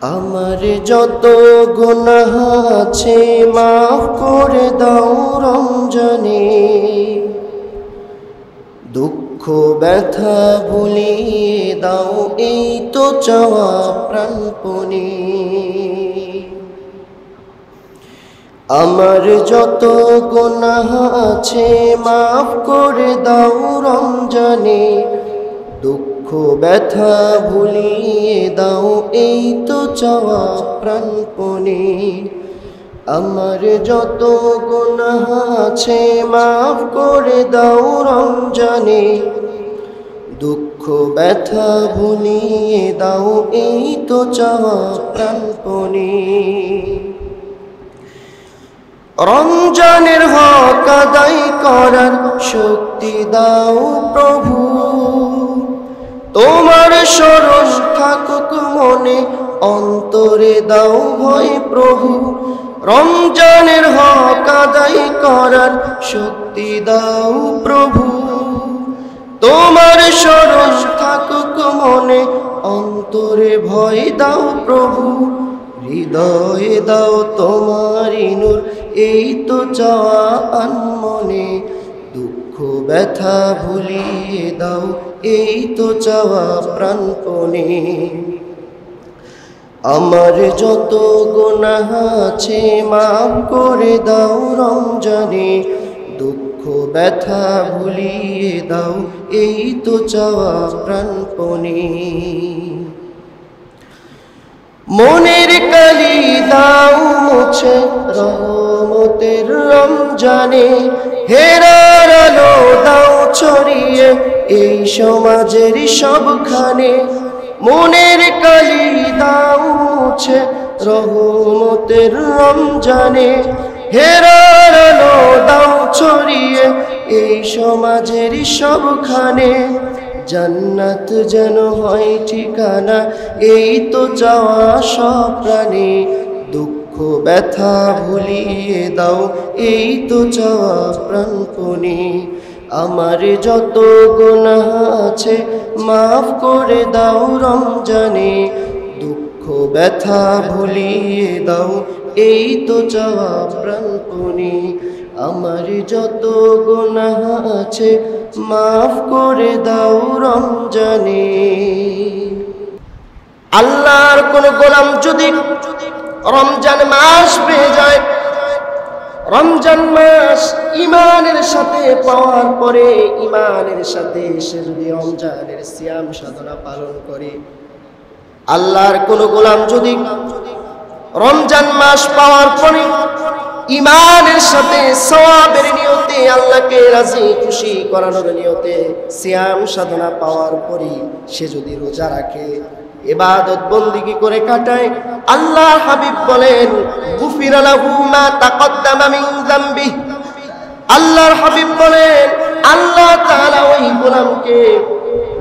আমার যত গুনাহ আছে মাফ করে দাও রমজানে, দুঃখ ব্যথা ভুলিয়ে দাও এই তো চাওয়া প্রাণপণে। আমার যত গুনাহ আছে মাফ করে দাও রমজানে, দুঃখ ব্যথা ভুলিয়ে দাও এই তো চাওয়া প্রাণপণে। আমার যত গুনাহ আছে মাফ করে দাও রমজানে, দুঃখ ব্যথা ভুলিয়ে দাও এই তো চাওয়া প্রাণপণে। রমজানের হক আদায় করার শক্তি দাও প্রভু, তোমার শরণ থাকুক মনে অন্তরে দাও ভয় প্রভু। রমজানের হক আদায় করার শক্তি দাও প্রভু, তোমার শরণ থাকুক মনে অন্তরে ভয় দাও প্রভু। হৃদয়ে দাও তোমারি নূর এই তো চাওয়া আনমনে, দুঃখ ব্যথা ভুলিয়ে দাও এই তো চাওয়া প্রাণপণে। আমার যত গুনাহ আছে মাফ করে দাও রমজানে, দুঃখ ব্যথা ভুলিয়ে দাও এই তো চাওয়া প্রাণপণে। মনের কালি দাও মুছে রহমতের রমজানে, হেরার আলো দাও ছড়িয়ে এই সমাজের সবখানে। মনের কালি দাও মুছে রহমতের রমজানে, হেরার আলো দাও ছড়িয়ে এই সমাজের সবখানে। জান্নাত যেন হয় ঠিকানা এই তো চাওয়া সব প্রাণে, দুঃখ ব্যথা ভুলিয়ে দাও এই তো চাওয়া প্রাণপণে। আমার যত গুনাহ আছে মাফ করে দাও রমজানে, দুঃখ ব্যথা ভুলিয়ে দাও এই তো চাওয়া প্রাণপণে। আমার যত গুনাহ আছে মাফ করে দাও রমজানে। আল্লাহর কোন গোলাম যদি রমজান মাস পেয়ে যায়, রমজান মাস ঈমানের সাথে পাওয়ার পরে ঈমানের সাথে সে যদি রমজানের সিয়াম সাধনা পালন করে, আল্লাহর কোন গোলাম যদি রমজান মাস পাওয়ার পরে ঈমানের সাথে সওয়াবের নিয়তে আল্লাহকে রাজি খুশি করানোর নিয়তে সিয়াম সাধনা পাওয়ার পরে সে যদি রোজা রাখে, ইবাদত বন্দেগী করে কাটায়, আল্লাহর হাবিব বলেন গুফিরা লাহু মা তাকদ্দামা মিন যামবি। আল্লাহর হাবিব বলেন আল্লাহ তাআলা ওই গোলামকে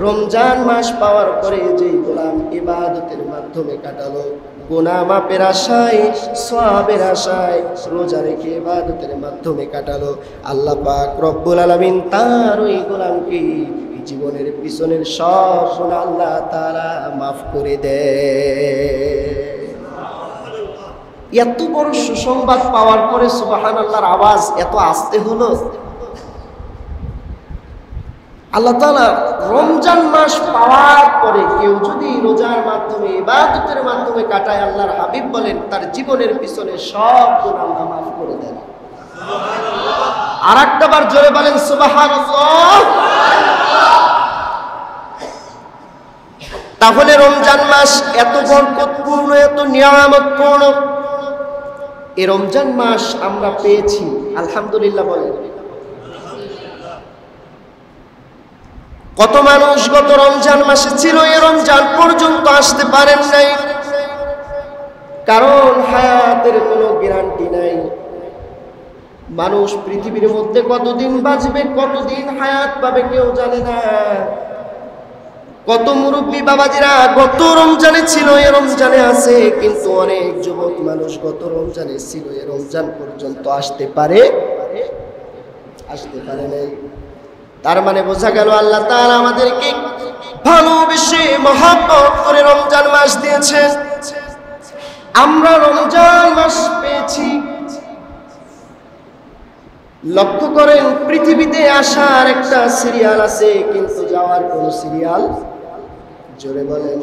রমজান মাস পাওয়ার পরে যেই গোলাম ইবাদতের মাধ্যমে কাটালো, গুনাহ মাপের আশায় সওয়াবের আশায় রোজা রেখে ইবাদতের মাধ্যমে কাটালো, আল্লাহ পাক রব্বুল আলামিন তার ওই গোলামকে জীবনের পিছনের সব গুনাহ আল্লাহ তাআলা মাফ করে দেয়। এত বড় সুসংবাদ পাওয়ার পরে সুবহানাল্লাহর আওয়াজ এত আস্তে হলো। আল্লাহ তাআলা রমজান মাস পাওয়ার পরে কেউ যদি রোজার মাধ্যমে ইবাদতের মাধ্যমে কাটায়, আল্লাহর হাবিব বলেন তার জীবনের পিছনে সব গুনাহ আল্লাহ মাফ করে দেন। আরেকটা বার জোরে বলেন সুবহানাল্লাহ। তাহলে রমজান মাস এত বরকতপূর্ণ, এত নিয়ামতপূর্ণ, এই রমজান মাস আমরা পেয়েছি আলহামদুলিল্লাহ বলেন। কত মানুষ গত রমজান মাসে ছিল, এই রমজান পর্যন্ত আসতে পারেন নাই, কারণ হায়াতের কোনো গ্যারান্টি নাই। মানুষ পৃথিবীর মধ্যে কতদিন বাঁচবে, কতদিন হায়াত পাবে কেউ জানে না। কত মুরব্বী বাবাজিরা গত রমজানে ছিল, এই রমজানে আছে, কিন্তু অনেক যুবক মানুষ গত রমজানে ছিল, এই রমজান পর্যন্ত আসতে পারে নাই। তার মানে বোঝা গেল আল্লাহ তাআলা আমাদেরকে ভালোবেসে মহব্বত করে রমজান মাস দিয়েছেন। আমরা রমজান মাস পেয়েছি। লক্ষ্য করেন, পৃথিবীতে আসার একটা সিরিয়াল আছে, কিন্তু যাওয়ার কোন সিরিয়াল, জোরে বলেন,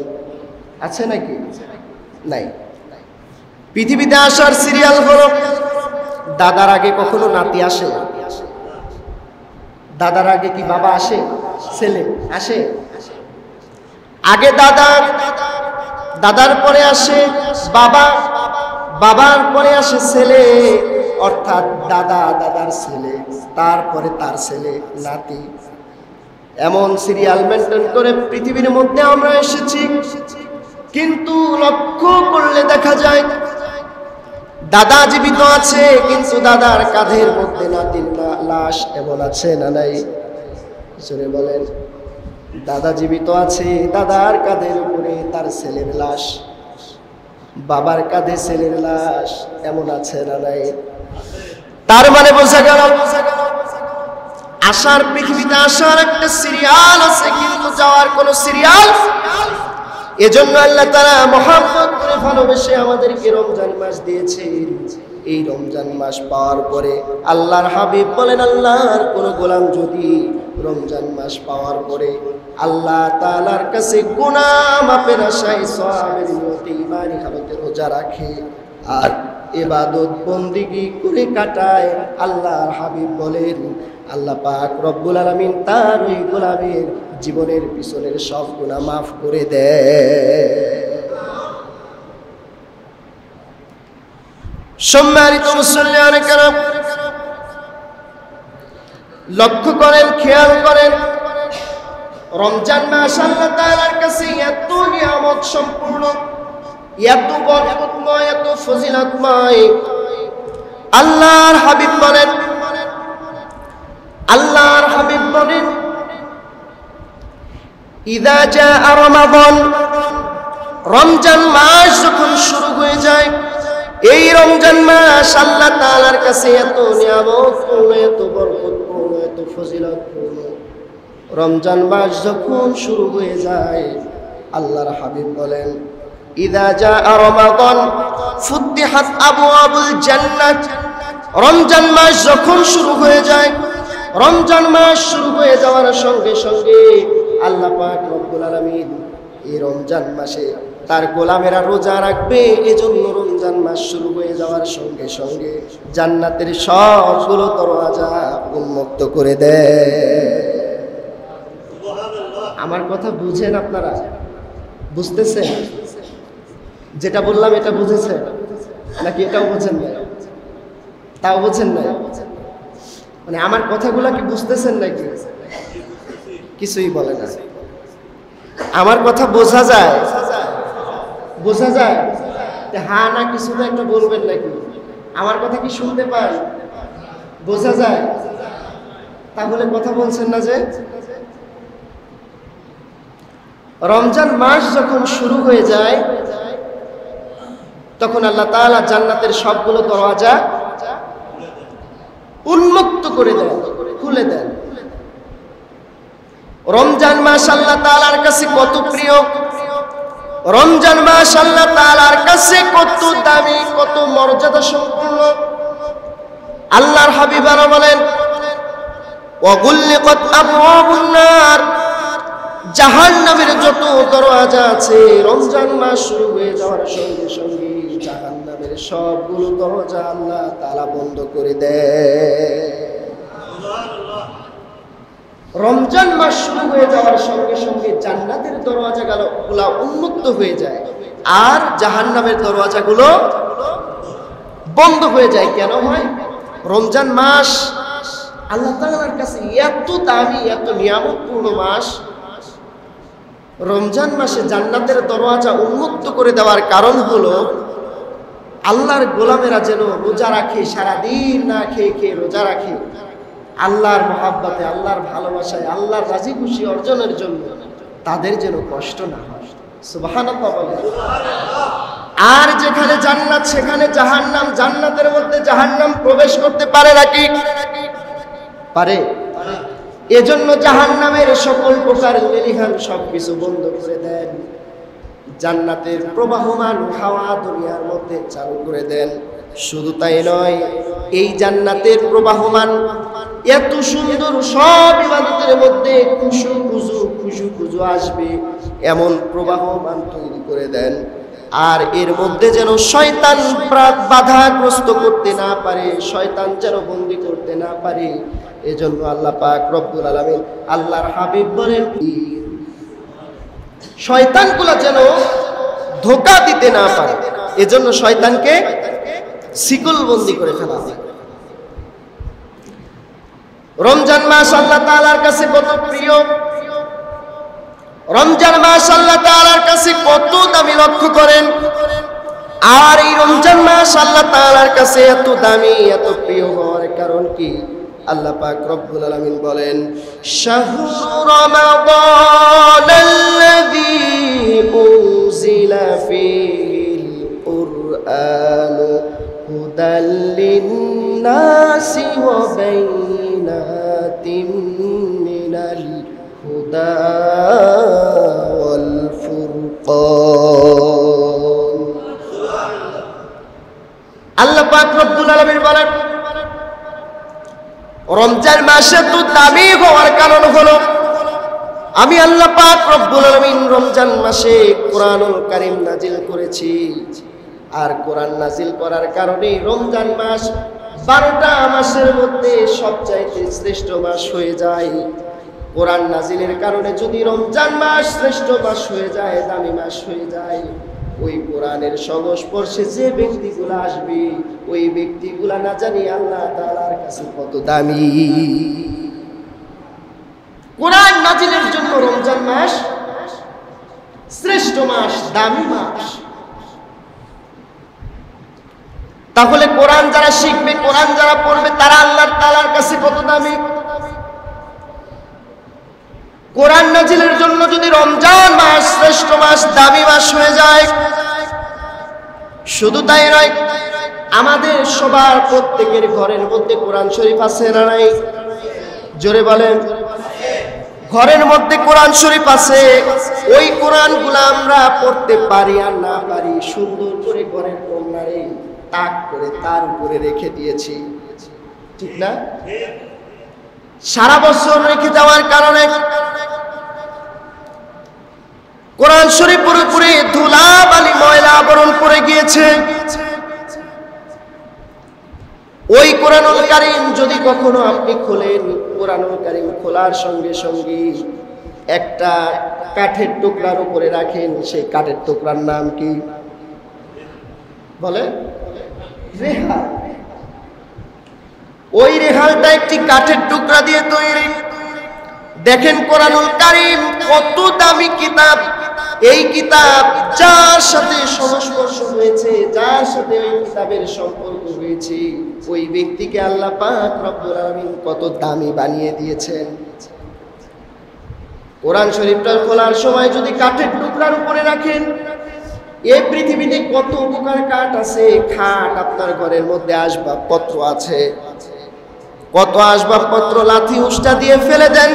আছে নাকি? নাই। পৃথিবীতে আসার সিরিয়াল হলো, দাদার আগে কখনো নাতি আসে? দাদার আগে কি বাবা আসে? ছেলে আসে? আগে দাদা, দাদার পরে আসে বাবা, বাবার পরে আসে ছেলে, অর্থাৎ দাদা, দাদার ছেলে, তারপরে তার ছেলে, নাতি। এমন সিরিয়াল মেনটেন করে পৃথিবীর মধ্যে আমরা এসেছি। কিন্তু লক্ষ্য করলে দেখা যায় দাদা জীবিত আছে, কিন্তু দাদার কাঁধের মধ্যে নাতির লাশ এমন আছে না নাই? জোরে বলেন। দাদা জীবিত আছে, দাদার কাঁধের উপরে তার ছেলের লাশ, বাবার কাঁধে ছেলের লাশ এমন আছে না নাই? তার মানে বোঝা গেল আসার, পৃথিবীতে আসার একটা সিরিয়াল আছে, কিন্তু যাওয়ার কোন সিরিয়াল। এজন্য আল্লাহ তাআলা মহব্বত করে ভালোবেসে আমাদেরকে রমজান মাস দিয়েছেন। এই রমজান মাস পাওয়ার পরে আল্লাহর হাবিব বলেন, আল্লাহর কোন গোলাম যদি রমজান মাস পাওয়ার পরে আল্লাহ তাআলার কাছে গুনাহ মাফের আশায় সওয়াবের নিয়তে ঈমানি হালতে রোজা রাখে আর ইবাদত বন্দেগী করে কাটায়, আল্লাহর হাবিব বলেন আল্লাহ পাক রব্বুল আলামিন তার ওই গোলামের জীবনের পিছনের সব গুনাহ মাফ করে দেয়। সম্মানিত মুসল্লিয়ানে কেরাম, লক্ষ্য করেন, খেয়াল করেন, রমজান মাস আল্লাহ তাআলার কাছে এত নিয়ামত সম্পূর্ণ, এত বরকতময়, এত ফজিলতময়। আল্লাহর হাবিব বলেন, আল্লাহর হাবিব বলেন, ইযা জাআ রমাদান, রমজান মাস যখন শুরু হয়ে যায়, এই রমজান মাস আল্লাহ তাআলার কাছে এত নিয়ামতপূর্ণ, এত বরকতপূর্ণ, এত ফজিলতপূর্ণ। রমজান মাস যখন শুরু হয়ে যায়, আল্লাহর হাবিব বলেন, ইযা জাআ রমাদান ফুতিহাত আবওয়াবুল জান্নাত, রমজান মাস যখন শুরু হয়ে যায়, রমজান মাস শুরু হয়ে যাওয়ার সঙ্গে সঙ্গে আল্লাহ পাক রব্বুল আলামিন এই রমজান মাসে তার গোলামেরা রোজা রাখবে। এজন্য রমজান মাস শুরু হয়ে যাওয়ার সঙ্গে সঙ্গে জান্নাতের সবগুলো দরওয়াজা উন্মুক্ত করে দেয়। আমার কথা বুঝেন আপনারা? বুঝতেছেন? যেটা বললাম এটা বুঝেছেন নাকি এটাও বুঝেন না? তাও বুঝেন না? মানে আমার কথাগুলা কি বুঝতেছেন নাকি? কিছুই বলে না। আমার কথা বোঝা যায়? বোঝা যায়? হ্যাঁ না কিছু তো একটা বলবেন নাকি? আমার কথা কি শুনতে পান? বোঝা যায়? তাহলে কথা বলছেন না যে? রমজান মাস যখন শুরু হয়ে যায়, তখন আল্লাহ তাআলা জান্নাতের সবগুলো দরওয়াজা উন্মুক্ত করে দেন, খুলে দেন। রমজান মাস আল্লাহ তাআলার কাছে কত প্রিয়, রমজান মাস আল্লাহ তাআলার কাছে কত দামি, কত মর্যাদা সম্পন্ন। আল্লাহর হাবিব বলেন, ওয়াগুল্লিকাত আবওয়াবুন নার, জাহান্নামের যত দরওয়াজা আছে রমজান মাস শুরু হয়ে যাওয়ার সঙ্গে সঙ্গে জাহান্নামের সবগুলো দরজা আল্লাহ তাআলা বন্ধ করে দেয়। রমজান মাস শুরু হয়ে যাওয়ার সঙ্গে সঙ্গে জান্নাতের দরওয়াজাগুলো উন্মুক্ত হয়ে যায় আর জাহান্নামের দরওয়াজাগুলো বন্ধ হয়ে যায়। কেন হয়? রমজান মাস আল্লাহ তাআলার কাছে এত দামি, এত নিয়ামতপূর্ণ মাস। রমজান মাসে জান্নাতের দরওয়াজা উন্মুক্ত করে দেওয়ার কারণ হলো আল্লাহর গোলামেরা যেন রোজা রাখে, সারাদিন না খেয়ে খেয়ে রোজা রাখে, আল্লাহর মহাব্বতে, আল্লাহর ভালোবাসায়, আল্লাহর রাজি খুশি অর্জনের জন্য তাদের যেন কষ্ট না হয়। সুবহানাল্লাহ বলেন। আর যেখানে জান্নাত সেখানে জাহান্নাম, জান্নাতের মধ্যে জাহান্নাম প্রবেশ করতে পারে নাকি? পারে। এজন্য জাহান্নামের সকল প্রকার লেলিহান সবকিছু বন্ধ করে দেন। জান্নাতের প্রবাহমান হাওয়া দুনিয়ার মধ্যে চালু করে দেন। শুধু তাই নয়, এই জান্নাতের প্রবাহমান এত সুন্দর সব ইবাদতের মধ্যে খুশু খুজু আসবে, এমন প্রবাহমান তৈরি করে দেন। আর এর মধ্যে যেন শয়তান বাধাগ্রস্ত করতে না পারে, শয়তান যেন বন্দী করতে না পারে। এজন্য আল্লাহ পাক রব্বুল আলামিন, আল্লাহর হাবিব বলেন, শয়তানগুলো যেন ধোঁকা দিতে না পারে, এজন্য শয়তানকে শিকলবন্দি করে ফেলা হয়। রমজান মাস আল্লাহ তাআলার কাছে কত প্রিয়, রমজান মাস আল্লাহ তাআলার কাছে কত দামি লক্ষ্য করেন। আর এই রমজান মাস আল্লাহ তাআলার কাছে এত দামি এত প্রিয় হওয়ার কারণ কি? আল্লাহ পাক রব্বুল আলামিন বলেন, শাহরু রমাদানাল্লাযী উনজিলা ফীহিল কুরআনু হুদাল লিন্নাসি ওয়া বাইনাতিম মিনাল হুদা ওয়াল ফুরকান। আল্লাহ পাক রব্বুল আলামিন বলেন, রমজান মাসে তো দামি হওয়ার কারণ হলো আমি আল্লাহ পাক রব্বুল আলামিন রমজান মাসে কোরআনুল কারীম নাজিল করেছি। আর কোরআন নাজিল করার কারণে রমজান মাস 12টা মাসের মধ্যে সবচাইতে শ্রেষ্ঠ মাস হয়ে যায়। কোরআন নাজিলের কারণে যদি রমজান মাস শ্রেষ্ঠ মাস হয়ে যায়, দামি মাস হয়ে যায়, ওই কোরআনের সংস্পর্শে যে ব্যক্তিগুলো আসবে, ওই ব্যক্তিগুলা না জানি আল্লাহ তাআলার কাছে কত দামি। কোরআন নাজিলের জন্য রমজান মাস শ্রেষ্ঠ মাস, দামি মাস। তাহলে কোরআন যারা শিখবে, কোরআন যারা পড়বে, তারা আল্লাহ তাআলার কাছে কত দামি। কোরআন নাজিলের জন্য যদি রমজান মাস শ্রেষ্ঠ মাস, দামি মাস হয়ে যায়, শুধু তাই নয়, আমাদের সবার প্রত্যেকের ঘরের মধ্যে কোরআন শরীফ আছে না নাই? জোরে বলেন। ঘরের মধ্যে কোরআন শরীফ আছে। ওই কোরআনগুলো আমরা পড়তে পারি আর না পারি, সুন্দর করে ঘরের কোণারে তাক করে তার উপরে রেখে দিয়েছি, ঠিক না? সারা বছর রেখে যাওয়ার কারণে কোরআন শরীফ পুরোপুরি ধুলাবালি ময়লা আবরণ করে গিয়েছে। ওই কোরআনুল কারীম যদি কখনো আপনি খোলেন, কোরআনুল কারীম খোলার সঙ্গে সঙ্গে একটা কাঠের টুকরার উপরে রাখেন, সেই কাঠের টুকরার নাম কি বলে? রেহাল। ওই রেহালটা একটি কাঠের টুকরা দিয়ে তৈরি। দেখেন কোরআনুল কারীম কত দামি কিতাব। এই কিতাব যার সাথে সংস্পর্শ হয়েছে, যার সাথে ওই কিতাবের সম্পর্ক হয়েছে, ওই ব্যক্তিকে আল্লাহ পাক রব্বুল আলামিন কত দামি বানিয়ে দিয়েছেন। কোরআন শরীফটা খোলার সময় যদি কাঠের টুকরার উপরে রাখেন, এই পৃথিবীতে কত প্রকার কাঠ আছে। খাট, আপনার ঘরের মধ্যে আসবাবপত্র আছে, কত আসবাবপত্র লাথি উষ্টা দিয়ে ফেলে দেন,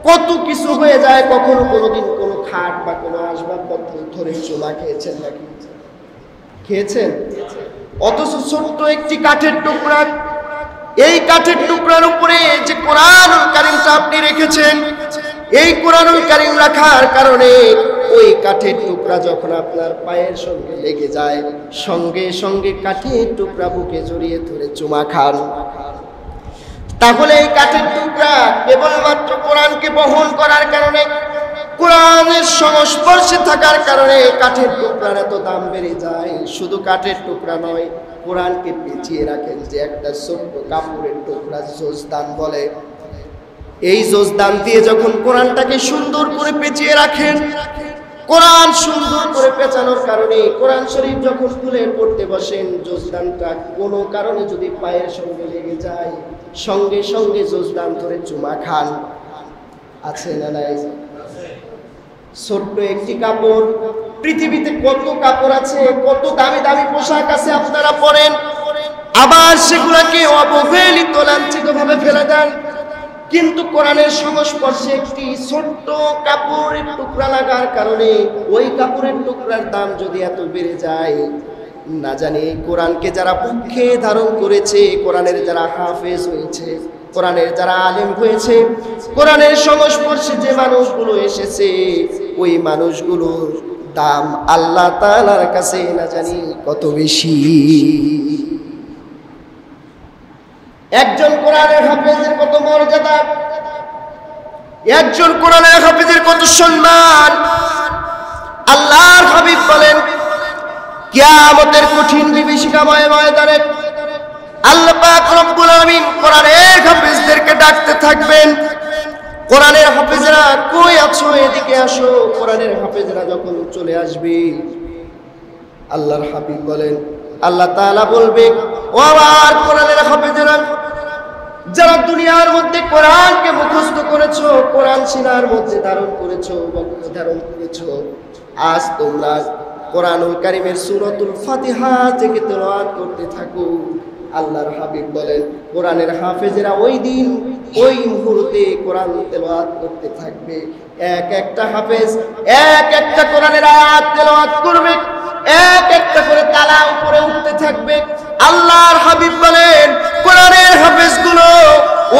কত কিছু হয়ে যায়। কখনো কোনোদিন কোনো খাট বা কোনো আসবাবপত্র ধরে চুমা খেয়েছেন নাকি? খেয়েছেন? অথচ ছোট্ট একটি কাঠের টুকরা, এই কাঠের টুকরার উপরে যে কোরআনুল কারীমটা আপনি রেখেছেন, এই কোরআনুল কারীম রাখার কারণে ওই কাঠের টুকরা যখন আপনার পায়ের সঙ্গে লেগে যায়, সঙ্গে সঙ্গে কাঠের টুকরা বুকে জড়িয়ে ধরে চুমা খান। তাহলে এই কাঠের টুকরা কেবলমাত্র কোরআনকে বহন করার কারণে, কোরআনের সংস্পর্শে থাকার কারণে কাঠের টুকরার এত দাম বেড়ে যায়। শুধু কাঠের টুকরা নয়, কোরআনকে পেঁচিয়ে রাখেন যে একটা ছোট্ট কাপড়ের টুকরা, জোজদান বলে। এই জোজদান দিয়ে যখন কোরআনটাকে সুন্দর করে পেঁচিয়ে রাখেন, কোরআন সুন্দর করে পেঁচানোর কারণে কোরআন শরীফ যখন তুলে পড়তে বসেন, জোজদানটা কোনো কারণে যদি পায়ের সঙ্গে লেগে যায়, সঙ্গে সঙ্গে জোজদান ধরে চুমা খান। আছে না নাই? ছোট্ট একটি কাপড়। পৃথিবীতে কত কাপড় আছে, কত দামি দামি পোশাক আছে, আপনারা পরেন, আবার সেগুলাকে অবহেলিত লাঞ্ছিত ভাবে ফেলে দেন। কিন্তু কোরআনের সংস্পর্শে একটি ছোট্ট কাপড়ের টুকরা লাগার কারণে ওই কাপড়ের টুকরার দাম যদি এত বেড়ে যায়, না জানি কোরআনকে যারা বুকে ধারণ করেছে, কোরআনের যারা হাফেজ হয়েছে, কোরআনের যারা আলেম হয়েছে, কোরআনের সংস্পর্শে যে মানুষগুলো এসেছে, ওই মানুষগুলোর দাম আল্লাহ তাআলার কাছে না জানি কত বেশি। একজন কোরআনের হাফেজের কত মর্যাদা, একজন কোরআনের হাফেজের কত সম্মান। আল্লাহর হাবিব বলেন, কিয়ামতের কঠিন বিভীষিকাময় ময়দানে আল্লাহ পাক রব্বুল আলামিন কোরআনের হাফেজদেরকে ডাকতে থাকবেন, কোরআনের হাফেজরা কই আছো, এদিকে আসো। কোরআনের হাফেজরা যখন চলে আসবে, আল্লাহর হাবিব বলেন, আল্লাহ তাআলা বলবে, ও আমার কোরআনের হাফেজরা, যারা দুনিয়ার মধ্যে কোরআনকে মুখস্থ করেছো, কোরআন সিনার মধ্যে ধারণ করেছো, বক্ষ ধারণ করেছো, আজ তোমরা কোরআনুল কারীমের সূরাতুল ফাতিহা থেকে তেলাওয়াত করতে থাকো। আল্লাহর হাবিব বলেন, কোরআনের হাফেজেরা ওই দিন ওই মুহূর্তে কোরআন তেলাওয়াত করতে থাকবে। এক একটা হাফেজ এক একটা কোরআনের আয়াত তেলাওয়াত করবে, এক একটা করে তালা উপরে উঠতে থাকবে। আল্লাহর হাবিব বলেন, কোরআনের হাফেজগুলো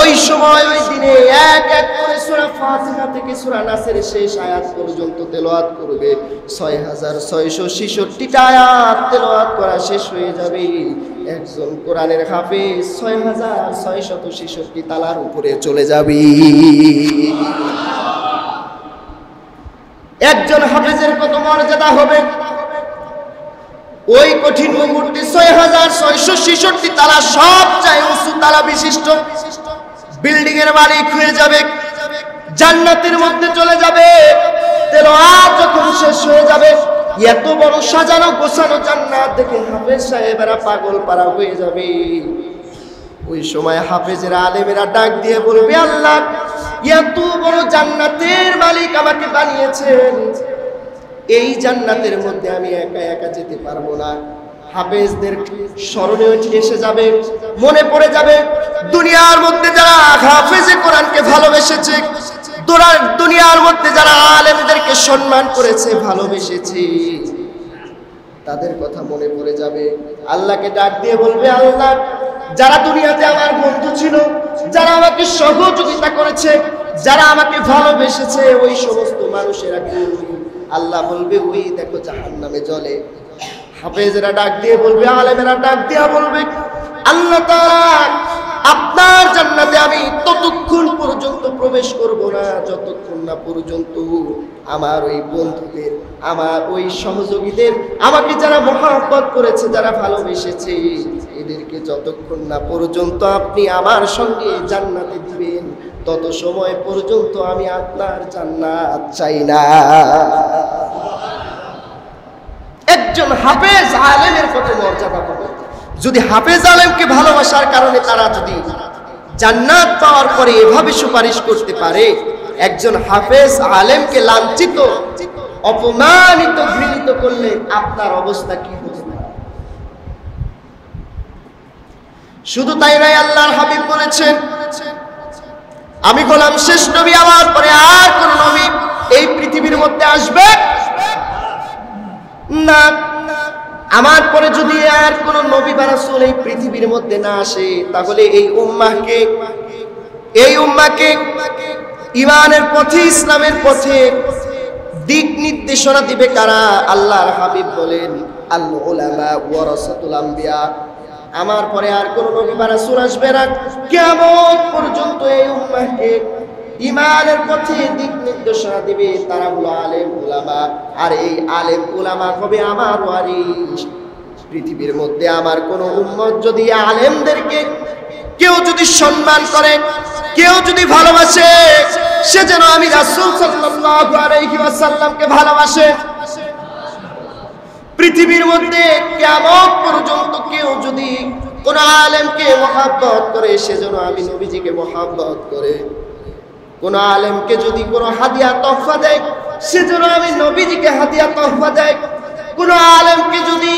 ওই সময় ওই দিনে এক এক করে সূরা ফাতিহা থেকে সূরা নাসের শেষ আয়াত পর্যন্ত তেলাওয়াত করবে। 6666টা আয়াত তেলাওয়াত করা শেষ হয়ে যাবে। একজন কোরআনের হাফেজ 6666 তালার উপরে চলে যাবে। একজন হাফেজের কত মর্যাদা হবে। ওই কঠিন মুহূর্তে 6666 তালা সবচেয়ে উঁচু তালা বিশিষ্ট বিল্ডিং এর মালিক হয়ে যাবে, জান্নাতের মধ্যে চলে যাবে। তেলাওয়াত যখন শেষ হয়ে যাবে, এত বড় সাজানো গোছানো জান্নাত দেখে হাফেজ সাহেবেরা পাগল পারা হয়ে যাবে। ওই সময় হাফেজেরা আলেমেরা ডাক দিয়ে বলবে, আল্লাহ, এত বড় জান্নাতের মালিক আমাকে বানিয়েছেন, এই জান্নাতের মধ্যে আমি একা একা যেতে পারবো না। হাফেজদের স্মরণে এসে যাবে, মনে পড়ে যাবে দুনিয়ার মধ্যে যারা হাফেজে কোরআনকে ভালোবেসেছে, দুনিয়ার মধ্যে যারা আলেমদেরকে সম্মান করেছে, ভালোবেসেছে, তাদের কথা মনে পড়ে যাবে। আল্লাহকে ডাক দিয়ে বলবে, আল্লাহ, যারা দুনিয়াতে আমার বন্ধু ছিল, যারা আমাকে সহযোগিতা করেছে, যারা আমাকে ভালোবেসেছে, ওই সমস্ত মানুষেরা কি? আল্লাহ বলবে, ওই দেখো জাহান্নামে জ্বলে। হাফেজেরা ডাক দিয়ে বলবে, আলেমেরা ডাক দিয়া বলবে, আল্লাহ তাআলা, আপনার জান্নাতে আমি ততক্ষণ পর্যন্ত প্রবেশ করব না যতক্ষণ না পর্যন্ত আমার ওই বন্ধুদের, আমার ওই সহযোগীদের, আমাকে যারা মহব্বত করেছে, যারা ভালোবেসেছে, এদেরকে যতক্ষণ না পর্যন্ত আপনি আমার সঙ্গে জান্নাতে দিবেন, তত সময় পর্যন্ত আমি আপনার জান্নাত চাই না। একজন হাফেজ আলেমের কত মর্যাদা পাবে। যদি হাফেজ আলেমকে ভালোবাসার কারণে তারা যদি জান্নাত পাওয়ার পরে এভাবে সুপারিশ করতে পারে, একজন হাফেজ আলেমকে লাঞ্ছিত, অপমানিত, ঘৃণিত করলে আপনার অবস্থা কি হতে পারে? শুধু তাই নয়, আল্লাহর হাবিব বলেছেন, আমি হলাম শেষ নবী, আমার পরে আর কোন নবী এই পৃথিবীর মধ্যে আসবে না। আমার পরে যদি আর কোন নবী বা রাসূল এই পৃথিবীর মধ্যে না আসে, তাহলে এই উম্মাহকে ঈমানের পথে, ইসলামের পথে দিক নির্দেশনা দিবে কারা? আল্লাহর হাবিব বলেন, আল উলামা ওয়ারাসাতুল আম্বিয়া, আমার পরে আর কোন নবী বা রাসূল আসবে না। কিয়ামত পর্যন্ত এই উম্মাহকে ঈমানের পথে দিক নির্দেশনা দিবে তারা হলো আলেম উলামা। আর এই আলেম উলামা হবে আমার ওয়ারিস। পৃথিবীর মধ্যে আমার কোন উম্মত যদি আলেমদেরকে কেউ যদি সম্মান করে, কেউ যদি ভালোবাসে, সে যেন আমি রাসূল সাল্লাল্লাহু আলাইহি ওয়াসাল্লামকে ভালোবাসে। পৃথিবীর মধ্যে কিয়ামত পর্যন্ত কেউ যদি কোন আলেমকে মহব্বত করে, সে যেন আমি নবীজিকে মহব্বত করে। কোন আলেমকে যদি কোন হাদিয়া তোহফা দেয়, সে যেন আমি নবীজিকে হাদিয়া তোহফা দেয়। কোন আলেমকে যদি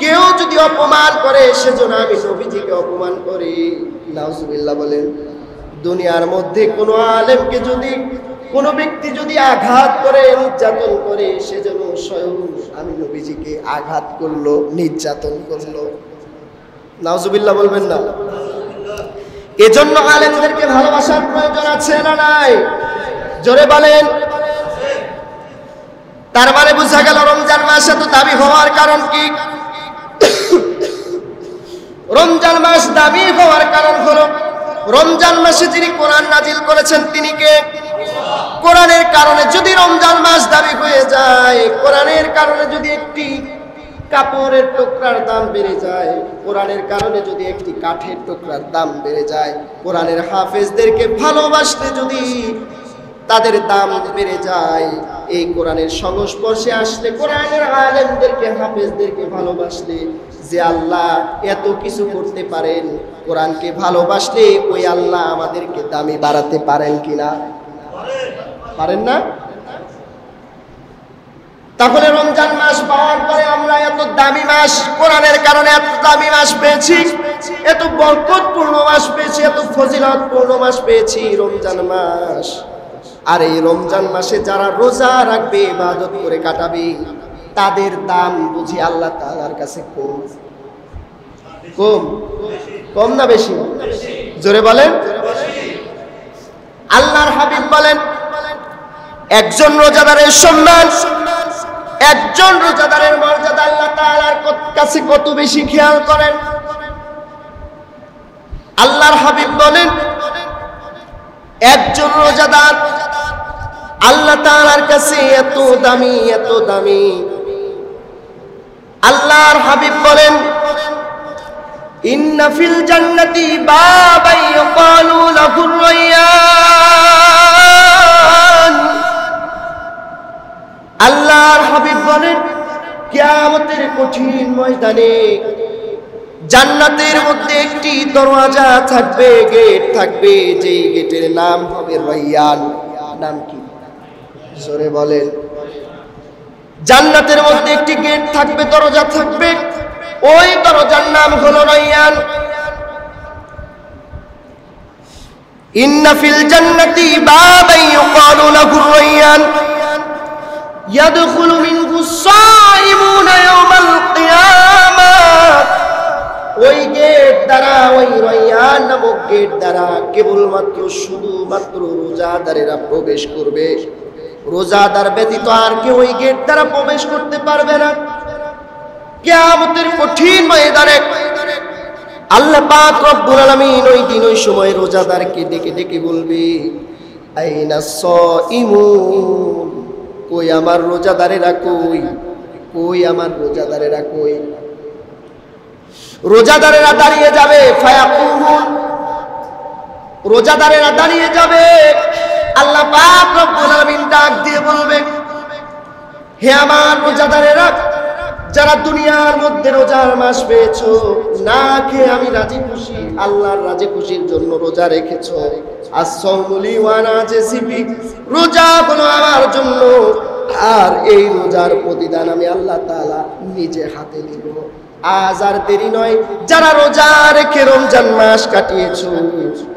কেউ যদি অপমান করে, সে যেন আমি নবীজিকে অপমান করি। নাউজুবিল্লাহ বলেন। দুনিয়ার মধ্যে কোনো আলেমকে যদি কোনো ব্যক্তি যদি আঘাত করে, নির্যাতন করে, সে যেন স্বয়ং আমি নবীজিকে আঘাত করলো, নির্যাতন করলো। নাউজুবিল্লাহ বলবেন না? এজন্য আলেমদেরকে ভালোবাসার প্রয়োজন আছে না নাই? জোরে বলেন। তার মানে বোঝা গেল রমজান মাসে তো দাবি হওয়ার কারণ কি? রমজান মাস দাবি হওয়ার কারণ হলো রমজান মাসে যিনি কোরআন নাজিল করেছেন তিনি কে? কোরআনের কারণে যদি রমজান মাস দাবি হয়ে যায়, কোরআনের কারণে যদি একটি কাপড়ের টুকরার দাম বেড়ে যায়, কোরআনের কারণে যদি একটি কাঠের টুকরার দাম বেড়ে যায়, কোরআনের হাফেজদেরকে ভালোবাসতে যদি তাদের দাম বেড়ে যায়, এই কোরআনের সংস্পর্শে আসলে, কোরআনের আলেমদেরকে হাফেজদেরকে ভালোবাসলে যে আল্লাহ এত কিছু করতে পারেন, কোরআনকে ভালোবাসলে ওই আল্লাহ আমাদেরকে দামি বাড়াতে পারেন কিনা? পারেন না? তাহলে রমজান মাস পাওয়ার পরে আমরা এত দামি মাস, কোরআনের কারণে এত দামি মাস পেয়েছি, এত বরকতপূর্ণ মাস পেয়েছি, এত ফজিলতপূর্ণ মাস পেয়েছি রমজান মাস। আর এই রমজান মাসে যারা রোজা রাখবে, ইবাদত করে কাটাবে, তাদের দাম বুঝি আল্লাহ তাআলার কাছে কম? কম? কম না বেশি? জোরে বলেন। আল্লাহর হাবিব বলেন, একজন রোজাদারের সম্মান, একজন রোজাদারের মর্যাদা আল্লাহ তাআলার কাছে কত বেশি খেয়াল করেন। আল্লাহর হাবিব বলেন, একজন রোজাদার আল্লাহ তাআলার কাছে এত দামি, এত দামি। আল্লাহর হাবিব বলেন, ইন্না ফিল জান্নাতি বাবান ইয়াকালু লাহুর রায়্যান। আল্লাহর হাবিব বলেন, কিয়ামতের কঠিন ময়দানে জান্নাতের মধ্যে একটি দরওয়াজা থাকবে, গেট থাকবে, যেই গেটের নাম হবে রায়্যান। নাম কি? জোরে বলেন। জান্নাতের মধ্যে একটি গেট থাকবে, দরজা থাকবে, ওই দরজার নাম হলো রায়্যান। ইন্না ফিল জান্নাতি বাবান ইউকালু লাহু রায়্যান ইয়াদখুলু মিনহু সাইমুনা ইয়াওমাল কিয়ামাহ। ওই গেট দ্বারা, ওই রায়্যান নামক গেট দ্বারা কেবলমাত্র শুধুমাত্র রোজাদারেরা প্রবেশ করবে। রোজাদার ব্যতীত আর কেউ ওই গেট দ্বারা প্রবেশ করতে পারবে না। কিয়ামতের কঠিন ময়দানে আল্লাহ পাক রব্বুল আলামিন ওই দিন, ওই সময় রোজাদারকে ডেকে ডেকে বলবে, আইনা সাইমুন, কই আমার রোজাদারেরা কই? কই আমার রোজাদারেরা কই? রোজাদারেরা দাঁড়িয়ে যাবে, ফায়াকুমুন, রোজাদারেরা দাঁড়িয়ে যাবে। আল্লাহ পাক রব্বুল আলামিন ডাক দিয়ে বলবে, হে আমার রোজাদারেরা, যারা দুনিয়ার মধ্যে রোজার মাস পেয়েছো, না খেয়ে আমি রাজি খুশি, আল্লাহর রাজি খুশির জন্য রোজা রেখেছো, as-sawmu লি ওয়া আনা আজজি বি, রোজা হলো আমার জন্য, আর এই রোজার প্রতিদান আমি আল্লাহ তাআলা নিজে হাতে নিব। আজ আর দেরি নয়, যারা রোজা রেখে রমজান মাস কাটিয়েছো,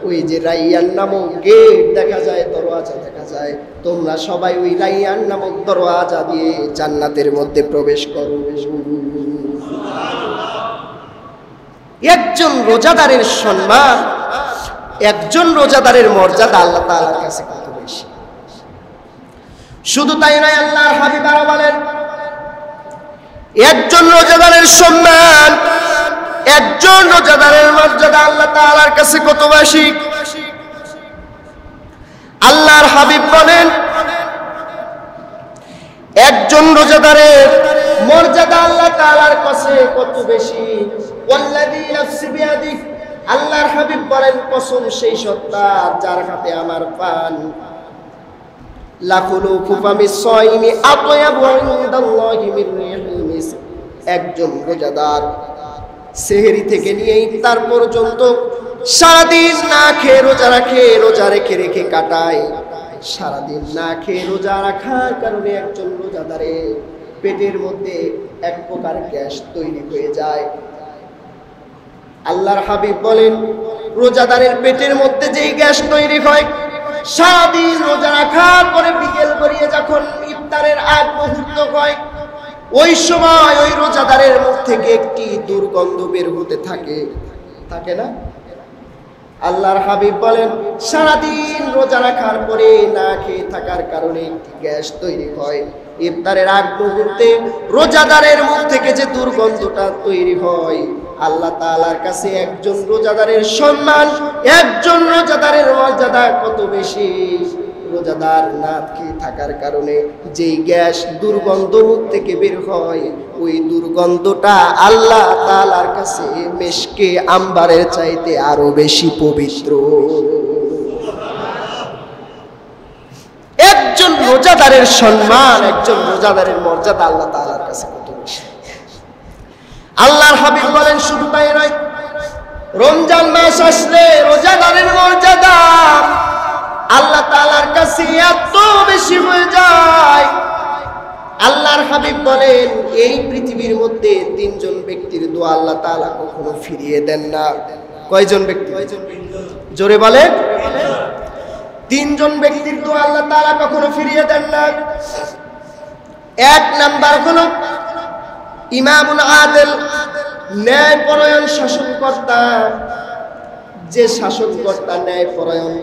ওই যে রায়্যান নামক গেট দেখা যায়, দরওয়াজা দেখা যায়, তোমরা সবাই ওই রায়্যান নামক দরওয়াজা দিয়ে জান্নাতের মধ্যে প্রবেশ করো। একজন রোজাদারের সম্মান, একজন রোজাদারের মর্যাদা আল্লাহ তাআলার কাছে কত বেশি। শুধু তাই নয়, আল্লাহর হাবিব আরো বলেন, একজন রোজাদারের সম্মান, একজন রোজাদারের মর্যাদা আল্লাহ তাআলার কাছে কত বেশি। আল্লাহর হাবিব বলেন, একজন রোজাদারের মর্যাদা আল্লাহ তাআলার কাছে কত বেশি। ওয়াল্লাযী নাফসি বিয়াদিহি, আল্লাহর হাবিব বলেন, কসম সেই সত্তার যার হাতে আমার প্রাণ, লাখুলুফু ফামিস সাইমি আতয়াবু ইনদাল্লাহি মির রিহিল মিস্ক। একজন রোজাদার সেহরি থেকে নিয়ে ইফতার পর্যন্ত সারাদিন না খেয়ে রোজা রাখে, রোজা রেখে রেখে কাটায়। সারাদিন না খেয়ে রোজা রাখার কারণে একজন রোজাদারের পেটের মধ্যে এক প্রকার গ্যাস তৈরি হয়ে যায়। আল্লাহর হাবিব বলেন, রোজাদারের পেটের মধ্যে যেই গ্যাস তৈরি হয়, সারাদিন রোজা রাখার পরে বিকেল গড়িয়ে যখন ইফতারের আগ মুহূর্ত হয়, ওই সময় ওই রোজাদারের মুখ থেকে একটি দুর্গন্ধ বের হতে থাকে না? আল্লাহর হাবিব বলেন, সারাদিন রোজা রাখার পরে না খেয়ে থাকার কারণে একটি গ্যাস তৈরি হয়। ইফতারের আগ মুহূর্তে রোজাদারের মুখ থেকে যে দুর্গন্ধটা তৈরি হয়, আল্লাহ তাআলার কাছে একজন রোজাদারের সম্মান, একজন রোজাদারের মর্যাদা কত বেশি। রোজাদার না খেয়ে থাকার কারণে যেই গ্যাস দুর্গন্ধ মুখ থেকে বের হয়, ওই দুর্গন্ধটা আল্লাহ তাআলার কাছে মেশকে আম্বারের চাইতে আরো বেশি পবিত্র। একজন রোজাদারের সম্মান, একজন রোজাদারের মর্যাদা আল্লাহ তাআলার কাছে কত বেশি। আল্লাহর হাবিব বলেন, শুধু তাই নয়, রমজান মাস আসলে রোজাদারের মর্যাদা আল্লাহ তাআলার কাছে এত বেশি হয়ে যায়। আল্লাহর হাবিব বলেন, এই পৃথিবীর মধ্যে তিনজন ব্যক্তির দোয়া আল্লাহ তাআলা কখনো ফিরিয়ে দেন না। কয়জন ব্যক্তি? জোরে বলে। তিনজন ব্যক্তির দোয়া আল্লাহ তাআলা কখনো ফিরিয়ে দেন না। এক নাম্বার হলো ইমামুল আদিল, ন্যায়পরায়ণ শাসনকর্তা। যে শাসনকর্তা ন্যায়পরায়ণ,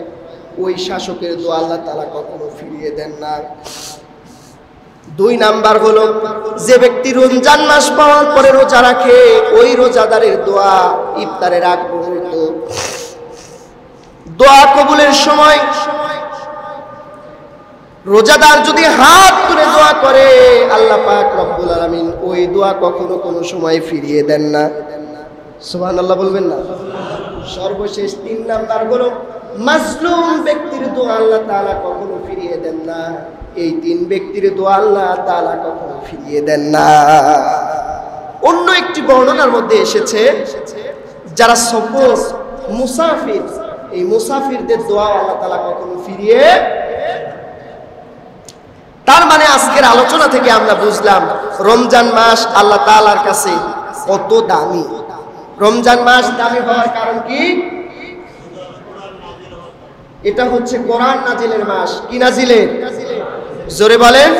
ওই শাসকের দোয়া আল্লাহ তাআলা কখনো ফিরিয়ে দেন না। দুই নাম্বার হলো যে ব্যক্তি রমজান মাস পাওয়ার পরে রোজা রাখে, ওই রোজাদারের দোয়া ইফতারের আগ মুহূর্ত দোয়া কবুলের সময় রোজাদার যদি হাত তুলে দোয়া করে, আল্লাহ পাক রব্বুল আলামিন ওই দোয়া কখনো কোনো সময় ফিরিয়ে দেন না। সুবহানাল্লাহ বলবেন না? সর্বশেষ তিন নাম্বার হলো মাজলুম ব্যক্তির দোয়া আল্লাহ তাআলা কখনো ফিরিয়ে দেন না। এই তিন ব্যক্তির দোয়া আল্লাহ তাআলা কখনো ফিরিয়ে দেন না। অন্য একটি বর্ণনার মধ্যে এসেছে, যারা সফর মুসাফির, এই মুসাফিরদের দোয়া আল্লাহ তাআলা কখনো ফিরিয়ে। তার মানে আজকের আলোচনা থেকে আমরা বুঝলাম রমজান মাস আল্লাহ তাআলার কাছে কত দামি। রমজান মাস দামি হওয়ার কারণ কি? এটা হচ্ছে কোরআন নাজিলের মাস। কি নাজিলের? জোরে বলেন।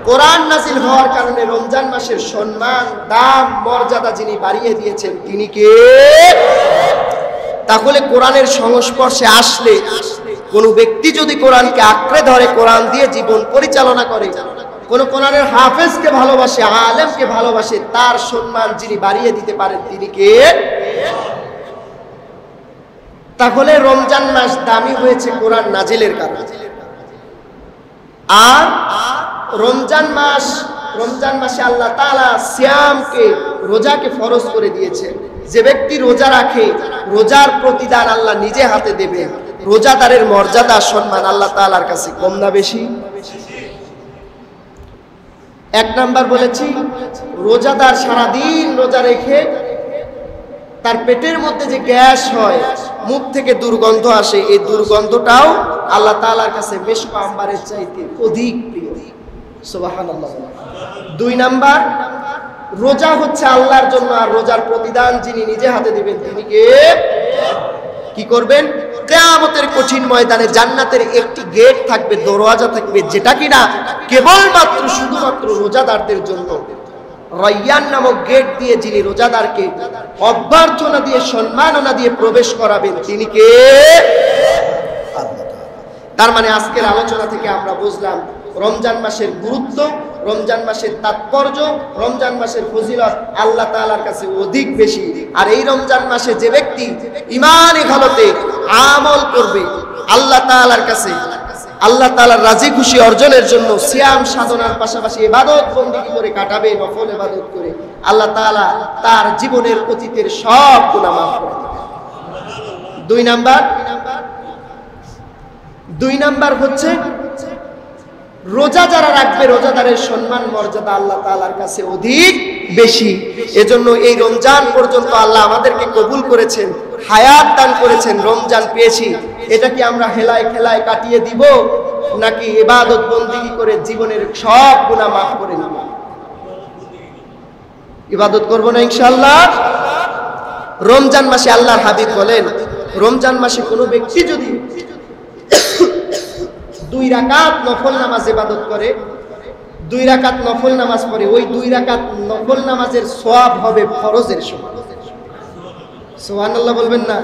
কোরআন নাজিল হওয়ার কারণে রমজান মাসের সম্মান, দাম, মর্যাদা যিনি বাড়িয়ে দিয়েছেন তিনি কে? তাহলে কোরআনের সংস্পর্শে আসলে কোন ব্যক্তি যদি কোরআনকে আঁকড়ে ধরে, কোরআন দিয়ে জীবন পরিচালনা করে, কোন কোরআনের হাফেজকে ভালোবাসে, আলেমকে ভালোবাসে, তার সম্মান যিনি বাড়িয়ে দিতে পারেন তিনি কে? তাহলে রমজান মাস দামি হয়েছে কোরআন নাজিলের কারণে। আর রমজান মাসে আল্লাহ তাআলা সিয়ামকে, রোজাকে ফরজ করে দিয়েছেন। যে ব্যক্তি রোজা রাখে, রোজার প্রতিদান আল্লাহ নিজে হাতে দেবেন। রোজাদারের মর্যাদা, সম্মান আল্লাহ তাআলার কাছে কম না বেশি? এক নাম্বার বলেছি, রোজাদার সারাদিন রোজা রেখে তার পেটের মধ্যে যে গ্যাস হয়, মুখ থেকে দুর্গন্ধ আসে, এই দুর্গন্ধটাও আল্লাহ তাআলার কাছে মেশক আম্বারের চাইতে অধিক প্রিয়। সুবহানাল্লাহ। দুই নাম্বার, রোজা হচ্ছে আল্লাহর জন্য, আর রোজার প্রতিদান যিনি নিজে হাতে দিবেন তিনি কে? কি করবেন? কিয়ামতের কঠিন ময়দানে জান্নাতের একটি গেট থাকবে, দরওয়াজা থাকবে, যেটা কিনা কেবলমাত্র শুধুমাত্র রোজাদারদের জন্য। রায়্যান নামক গেট দিয়ে যিনি রোজাদারকে অভ্যর্থনা দিয়ে, সম্মাননা দিয়ে প্রবেশ করাবেন তিনি কে? আল্লাহ। তার মানে আজকের আলোচনা থেকে আমরা বুঝলাম রমজান মাসের গুরুত্ব, রমজান মাসের তাৎপর্য, রমজান মাসের ফজিলত আল্লাহ তাআলার কাছে অধিক বেশি। আর এই রমজান মাসে যে ব্যক্তি ঈমানি হালতে আমল করবে, আল্লাহ তাআলার কাছে, আল্লাহ তাআলার রাজি খুশি অর্জনের জন্য সিয়াম সাধনার পাশাপাশি ইবাদত বন্দেগী করে কাটাবে, নফল ইবাদত করে, আল্লাহ তাআলা তার জীবনের অতীতের সব গুনাহ মাফ করে দেবেন। দুই নাম্বার হচ্ছে রোজা যারা রাখবে, রোজাদারের সম্মান মর্যাদা আল্লাহ তাআলার কাছে অধিক বেশি। এজন্য এই রমজান পর্যন্ত আল্লাহ আমাদেরকে কবুল করেছেন, হায়াত দান করেছেন, রমজান পেয়েছি। এটা কি আমরা হেলায় খেলায় কাটিয়ে দিব, নাকি ইবাদত বন্দেগী করে জীবনের সব গুনাহ মাফ করে নিব? ইবাদত করব না ইনশাআল্লাহ? রমজান মাসে আল্লাহর হাবিব বলেন, রমজান মাসে কোনো ব্যক্তি যদি 2 রাকাত নফল নামাজ ইবাদত করে, 2 রাকাত নফল নামাজ পড়ে, ওই 2 রাকাত নফল নামাজের সওয়াব হবে ফরজের সমান। সুবহানাল্লাহ বলবেন না?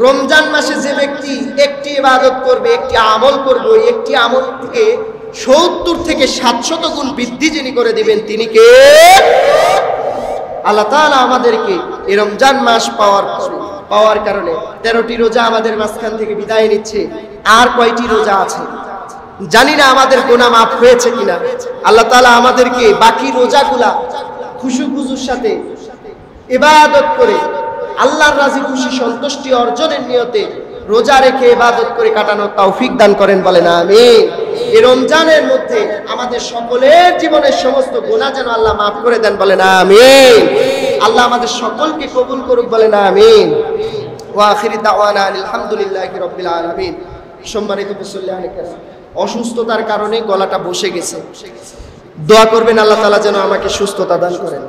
রমজান মাসে যে ব্যক্তি একটি ইবাদত করবে, একটি আমল করবে, ওই একটি আমল থেকে 70 থেকে 700 গুণ বৃদ্ধি যিনি করে দিবেন তিনি কে? আল্লাহ তাআলা আমাদেরকে এই রমজান মাস পাওয়ার কারণে 13টি রোজা আমাদের মাঝখান থেকে বিদায় নিচ্ছে। আর কয়টি রোজা আছে জানি না, আমাদের গুনাহ মাফ হয়েছে কিনা। আল্লাহ তাআলা আমাদেরকে বাকি রোজাগুলা খুশুর সাথে ইবাদত করে আল্লাহর রাজি খুশি সন্তুষ্টি অর্জনের নিয়তে রোজা রেখে ইবাদত করে কাটানোর তৌফিক দান করেন, বলেন আমিন। এই রমজানের মধ্যে আমাদের সকলের জীবনের সমস্ত গুনাহ যেন আল্লাহ মাফ করে দেন, বলেন আমিন। আল্লাহ আমাদের সকলকে কবুল করুক, বলেন আমিন। ওয়া আখিরি দাওয়ানা আলহামদুলিল্লাহি রাব্বিল আলামিন। সম্মানিত মুসল্লিয়ানে কেরাম, অসুস্থতার কারণে গলাটা বসে গেছে, দোয়া করবেন আল্লাহ তাআলা যেন আমাকে সুস্থতা দান করেন।